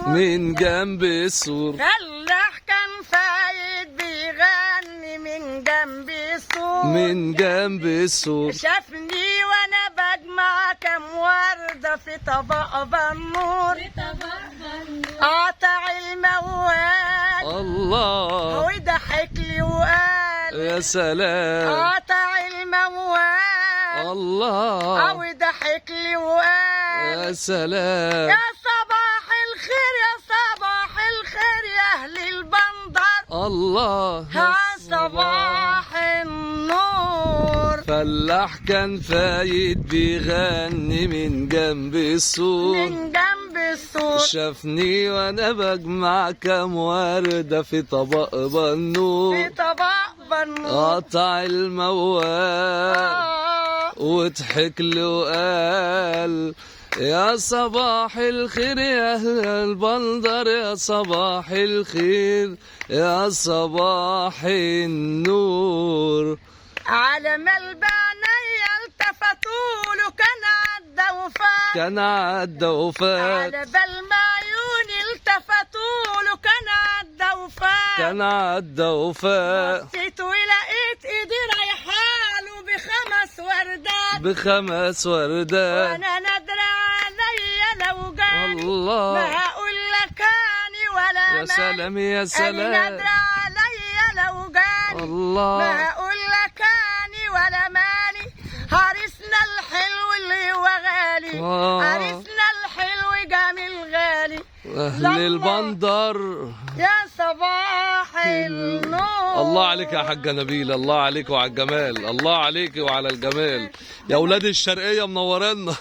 من جنب السور. فلاح كان فايت بيغني من جنب السور. من جنب السور. شافني وانا بجمع كام وردة في طبق بنور. قاطع الموال الله وضحك لي وقال يا سلام. قاطع الموال الله وضحك لي وقال يا سلام. يا صباح الخير يا صباح الخير يا اهل البندر. الله يا صباح النور. فلاح كان فايت بيغني من جنب السور. من جنب السور. شافني وانا بجمع كام وردة في طبق بنور. في طبق بنور. قطع الموال وضحك له وقال يا صباح الخير يا اهل البندر. يا صباح الخير يا صباح النور. على ما البنية التفتوا له كان عدى وفات. كان عدى وفات. على بال ما عيوني التفتوا له كان عدى وفات. كان عدى وفات. بصيت ولقيت ايدي رايحاله بخمس وردات. بخمس وردات. وانا نادرة عليا لو جاني الله ما هقول لك اني ولا يا ماني. سلام يا أنا سلام. نادرة عليا لو جاني الله ما هقول لك اني ولا ماني. عريسنا الحلو اللي هو غالي. عريسنا الحلو جميل غالي. أهل البندر. يا صباح النور. الله عليك يا حاجة نبيلة. الله عليك وعلى الجمال. الله عليك وعلى الجمال. يا أولاد الشرقية منورنا.